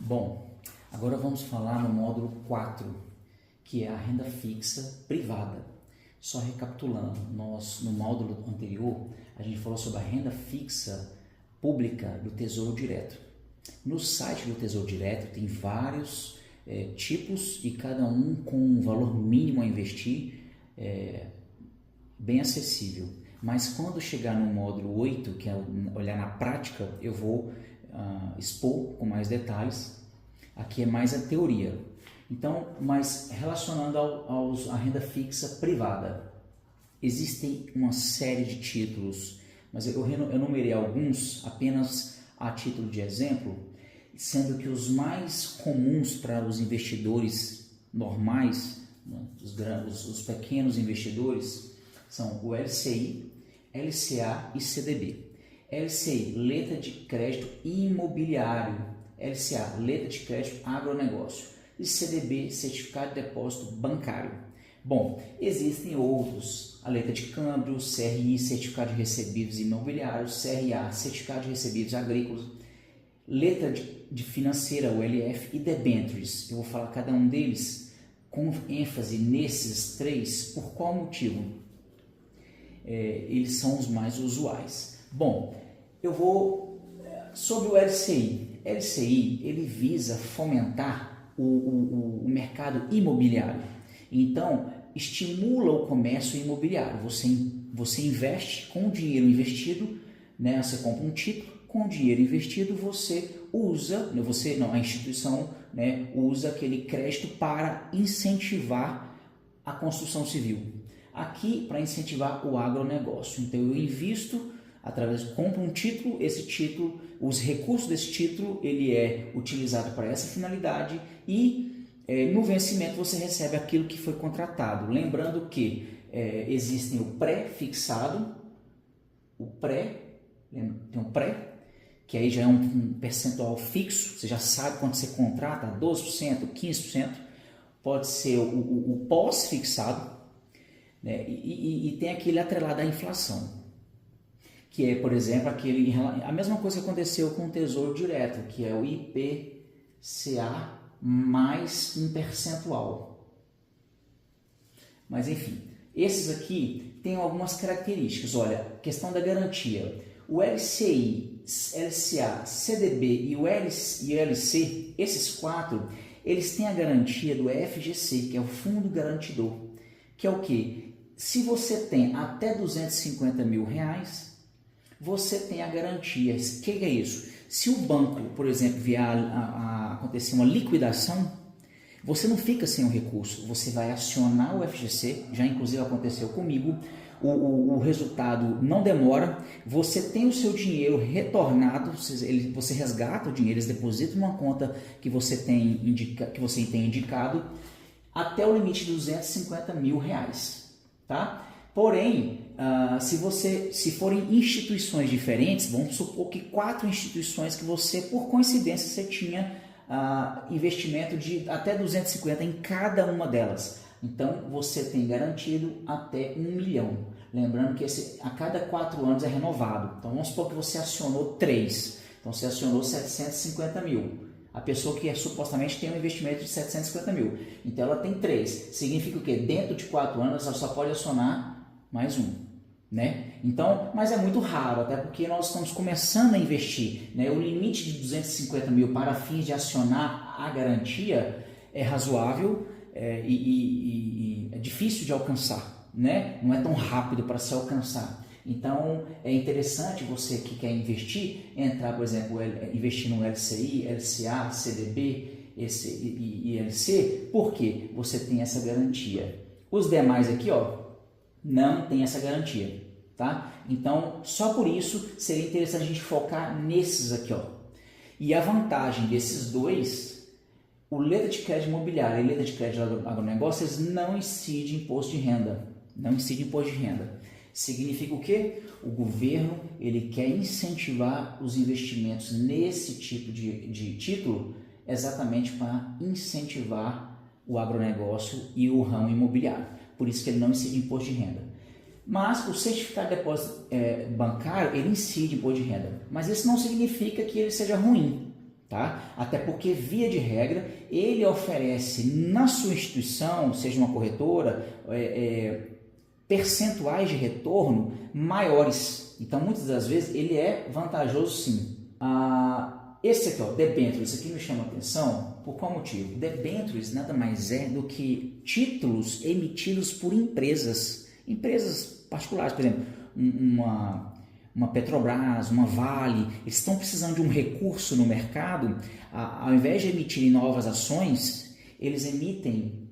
Bom, agora vamos falar no módulo 4, que é a renda fixa privada. Só recapitulando, nós no módulo anterior a gente falou sobre a renda fixa pública do Tesouro Direto. No site do Tesouro Direto tem vários tipos e cada um com um valor mínimo a investir bem acessível. Mas quando chegar no módulo 8, que é olhar na prática, eu vou expor com mais detalhes. Aqui é mais a teoria. Então, mas relacionando à renda fixa privada, existem uma série de títulos, mas eu enumerei alguns apenas a título de exemplo, sendo que os mais comuns para os investidores normais, né, os pequenos investidores, são o LCI, LCA e CDB. LCI, letra de crédito imobiliário. LCA, letra de crédito agronegócio. E CDB, certificado de depósito bancário. Bom, existem outros, a letra de câmbio, CRI, certificado de recebíveis imobiliários, CRA, certificado de recebíveis agrícolas, letra de financeira, o LF, e debentures. Eu vou falar cada um deles com ênfase nesses três, por qual motivo? Eles são os mais usuais. Bom, eu vou sobre o LCI. LCI, ele visa fomentar o mercado imobiliário. Então, estimula o comércio imobiliário. Você investe com o dinheiro investido, né? Você compra um título, com o dinheiro investido você usa, a instituição, né, usa aquele crédito para incentivar a construção civil. Aqui, para incentivar o agronegócio. Então, eu invisto compro um título, esse título, os recursos desse título, ele é utilizado para essa finalidade e no vencimento você recebe aquilo que foi contratado. Lembrando que existem o pré-fixado, tem um pré, que aí já é um percentual fixo, você já sabe quando você contrata, 12%, 15%, pode ser o pós-fixado, né? E tem aquele atrelado à inflação, que é, por exemplo, a mesma coisa que aconteceu com o Tesouro Direto, que é o IPCA mais um percentual. Mas enfim, esses aqui têm algumas características. Olha, questão da garantia. O LCI, LCA, CDB e o LC, esses quatro, eles têm a garantia do FGC, que é o Fundo Garantidor, que é o quê? Se você tem até R$250 mil, você tem a garantia. O que é isso? Se o banco, por exemplo, vier a acontecer uma liquidação, você não fica sem o recurso, você vai acionar o FGC, já inclusive aconteceu comigo, o resultado não demora, você tem o seu dinheiro retornado, você resgata o dinheiro, eles depositam numa conta que você tem indicado, até o limite de R$250 mil, tá? Porém, se forem instituições diferentes, vamos supor que 4 instituições que você, por coincidência, você tinha investimento de até 250 em cada uma delas. Então, você tem garantido até 1 milhão. Lembrando que a cada 4 anos é renovado. Então, vamos supor que você acionou 3. Então, você acionou 750 mil. A pessoa que supostamente tem um investimento de 750 mil. Então, ela tem 3. Significa o quê? Dentro de 4 anos, ela só pode acionar mais um, né? Então, mas é muito raro, até porque nós estamos começando a investir, né? O limite de 250 mil para fins de acionar a garantia é razoável e é difícil de alcançar, né? Não é tão rápido para se alcançar. Então, é interessante você que quer investir, entrar, por exemplo, investir no LCI, LCA, CDB e LC, porque você tem essa garantia. Os demais aqui, ó, não tem essa garantia, tá? Então, só por isso seria interessante a gente focar nesses aqui, ó. E a vantagem desses dois, o letra de crédito imobiliário e letra de crédito agronegócio, eles não incidem imposto de renda. Não incidem imposto de renda. Significa o quê? O governo, ele quer incentivar os investimentos nesse tipo de título exatamente para incentivar o agronegócio e o ramo imobiliário. Por isso que ele não incide imposto de renda. Mas o certificado de depósito bancário, ele incide imposto de renda. Mas isso não significa que ele seja ruim, tá? Até porque, via de regra, ele oferece na sua instituição, seja uma corretora, percentuais de retorno maiores. Então, muitas das vezes, ele é vantajoso sim. Esse aqui, ó, debêntures, isso aqui me chama a atenção. Por qual motivo? Debêntures nada mais é do que títulos emitidos por empresas particulares. Por exemplo, uma Petrobras, uma Vale, eles estão precisando de um recurso no mercado. Ao invés de emitirem novas ações, eles emitem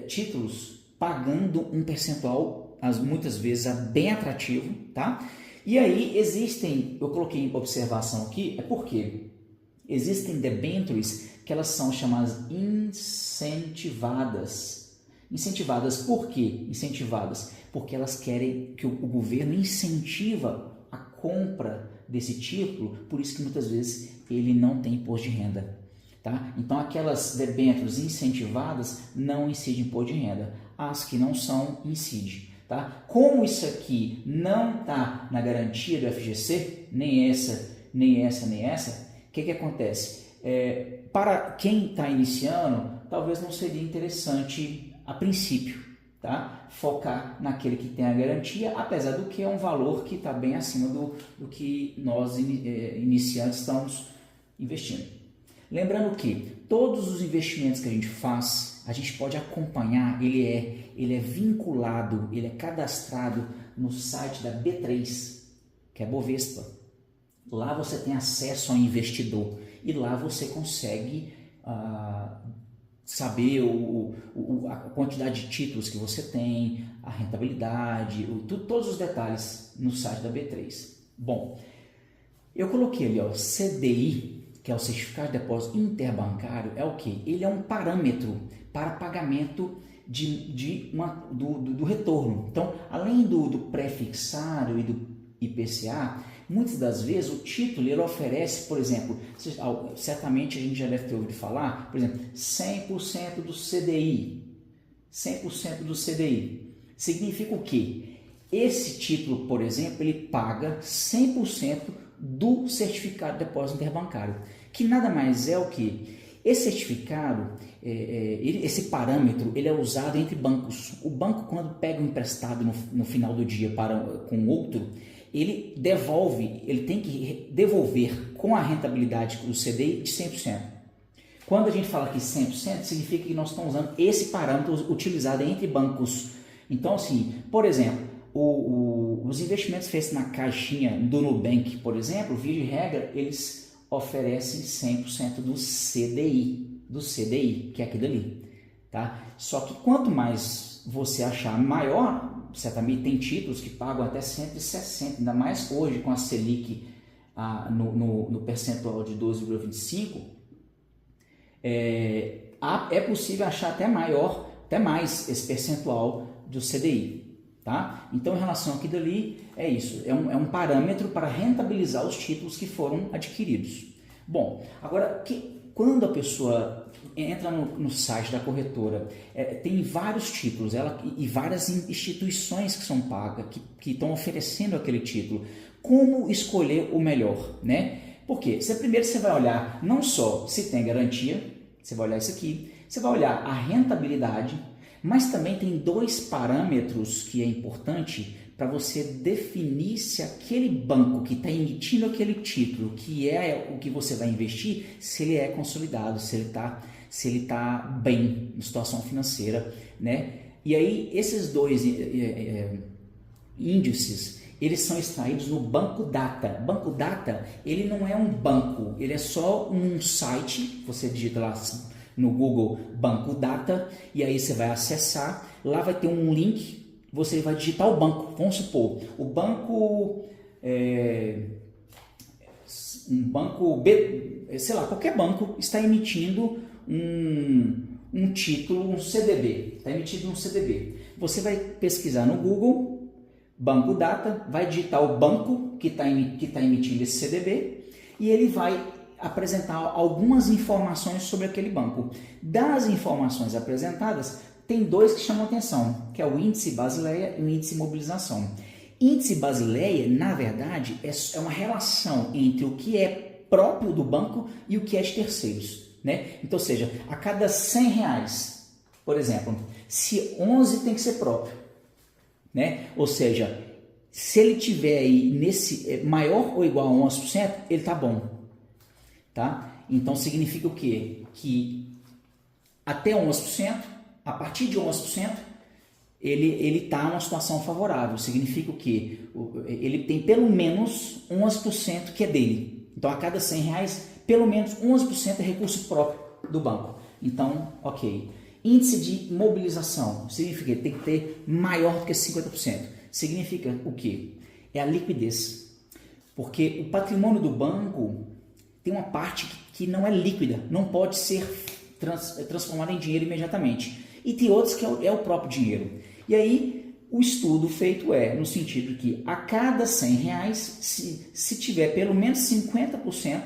títulos pagando um percentual, muitas vezes bem atrativo, tá? E aí existem, eu coloquei em observação aqui, porque existem debêntures que elas são chamadas incentivadas. Incentivadas por quê? Incentivadas porque elas querem que o governo incentiva a compra desse título, por isso que muitas vezes ele não tem imposto de renda. Tá? Então aquelas debêntures incentivadas não incidem imposto de renda, as que não são incidem. Tá? Como isso aqui não está na garantia do FGC, nem essa, o que acontece? Para quem está iniciando, talvez não seria interessante a princípio, tá? Focar naquele que tem a garantia, apesar do que é um valor que está bem acima do que nós iniciantes estamos investindo. Lembrando que todos os investimentos que a gente faz, a gente pode acompanhar, ele é vinculado, ele é cadastrado no site da B3, que é Bovespa. Lá você tem acesso ao investidor e lá você consegue saber a quantidade de títulos que você tem, a rentabilidade, todos os detalhes no site da B3. Bom, eu coloquei ali, ó, CDI, que é o Certificado de Depósito Interbancário, é o quê? Ele é um parâmetro para pagamento do retorno. Então, além do pré-fixado e do IPCA, muitas das vezes o título ele oferece, por exemplo, certamente a gente já deve ter ouvido falar, por exemplo, 100% do CDI. 100% do CDI. Significa o quê? Esse título, por exemplo, ele paga 100% do certificado de depósito interbancário, que nada mais é o que? Esse certificado, esse parâmetro, ele é usado entre bancos. O banco, quando pega um emprestado no final do dia com outro, ele tem que devolver com a rentabilidade do CDI de 100%. Quando a gente fala aqui 100%, significa que nós estamos usando esse parâmetro utilizado entre bancos. Então, assim, por exemplo, os investimentos feitos na caixinha do Nubank, por exemplo, via de regra, eles oferecem 100% do CDI, que é aquilo ali, tá? Só que quanto mais você achar maior, você também tem títulos que pagam até 160%, ainda mais hoje com a Selic no percentual de 12,25%, é possível achar até mais esse percentual do CDI. Tá? Então, em relação àquilo ali, é isso. É um parâmetro para rentabilizar os títulos que foram adquiridos. Bom, agora, quando a pessoa entra no site da corretora, tem vários títulos e várias instituições que são pagas, que estão oferecendo aquele título. Como escolher o melhor, né? Porque primeiro você vai olhar não só se tem garantia, você vai olhar isso aqui, você vai olhar a rentabilidade, mas também tem dois parâmetros que é importante para você definir se aquele banco que está emitindo aquele título, que é o que você vai investir, se ele é consolidado, se ele tá bem em situação financeira, né? E aí esses dois índices, eles são extraídos no Banco Data. Banco Data, ele não é um banco, ele é só um site, você digita lá no Google Banco Data, e aí você vai acessar, lá vai ter um link, você vai digitar o banco, vamos supor, o banco, sei lá, qualquer banco está emitindo um título, um CDB, está emitindo um CDB. Você vai pesquisar no Google, Banco Data, vai digitar o banco que está emitindo esse CDB, e ele vai apresentar algumas informações sobre aquele banco. Das informações apresentadas, tem dois que chamam atenção, que é o índice Basileia e o índice Mobilização. Índice Basileia, na verdade, é uma relação entre o que é próprio do banco e o que é de terceiros, né? Então, ou seja, a cada R$100, por exemplo, se 11 tem que ser próprio, né? Ou seja, se ele tiver aí nesse maior ou igual a 11%, ele tá bom, tá? Então significa o quê? Que até 11%, a partir de 11%, ele está numa situação favorável. Significa o quê? Ele tem pelo menos 11% que é dele. Então, a cada R$100, pelo menos 11% é recurso próprio do banco. Então, ok. Índice de mobilização significa que tem que ter maior do que 50%. Significa o quê? É a liquidez. Porque o patrimônio do banco tem uma parte que não é líquida, não pode ser transformada em dinheiro imediatamente. E tem outros que é o próprio dinheiro. E aí, o estudo feito no sentido de que a cada R$100, se tiver pelo menos 50%,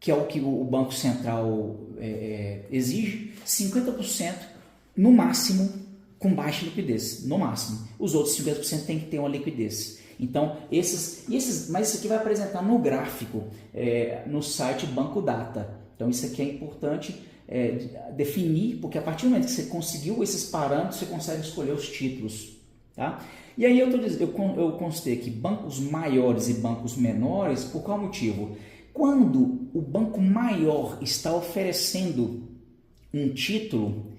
que é o que o Banco Central exige, 50% no máximo com baixa liquidez, no máximo. Os outros 50% tem que ter uma liquidez. Então, mas isso aqui vai apresentar no gráfico, no site Banco Data. Então, isso aqui é importante definir, porque a partir do momento que você conseguiu esses parâmetros, você consegue escolher os títulos. Tá? E aí eu constatei aqui bancos maiores e bancos menores, por qual motivo? Quando o banco maior está oferecendo um título,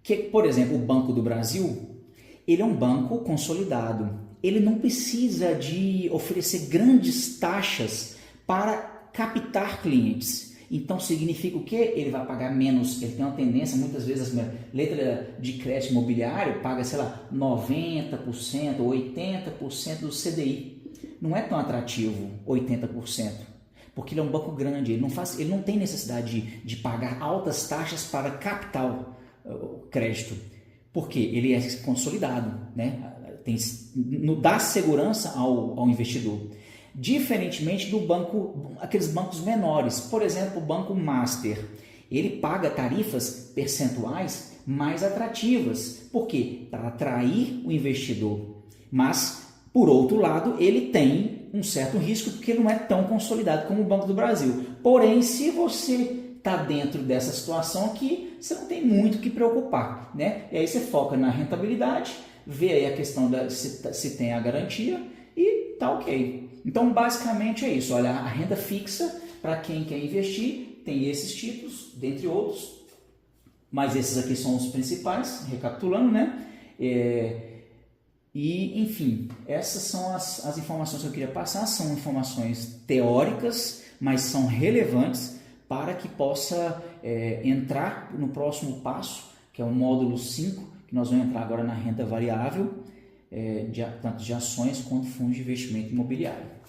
que, por exemplo, o Banco do Brasil, ele é um banco consolidado. Ele não precisa de oferecer grandes taxas para captar clientes. Então, significa o quê? Ele vai pagar menos. Ele tem uma tendência, muitas vezes, a letra de crédito imobiliário paga, sei lá, 90%, 80% do CDI. Não é tão atrativo 80%, porque ele é um banco grande. Ele não tem necessidade de pagar altas taxas para captar o crédito, porque ele é consolidado, né? Dá segurança ao investidor. Diferentemente do banco, aqueles bancos menores, por exemplo, o Banco Master, ele paga tarifas percentuais mais atrativas. Por quê? Para atrair o investidor. Mas, por outro lado, ele tem um certo risco porque ele não é tão consolidado como o Banco do Brasil. Porém, se você está dentro dessa situação aqui, você não tem muito o que preocupar, né? E aí você foca na rentabilidade, vê aí a questão se tem a garantia e tá ok. Então, basicamente é isso. Olha, a renda fixa, para quem quer investir, tem esses títulos, dentre outros, mas esses aqui são os principais, recapitulando, né? E, enfim, essas são as informações que eu queria passar. São informações teóricas, mas são relevantes para que possa entrar no próximo passo, que é o módulo 5, que nós vamos entrar agora na renda variável, tanto de ações quanto fundos de investimento imobiliário.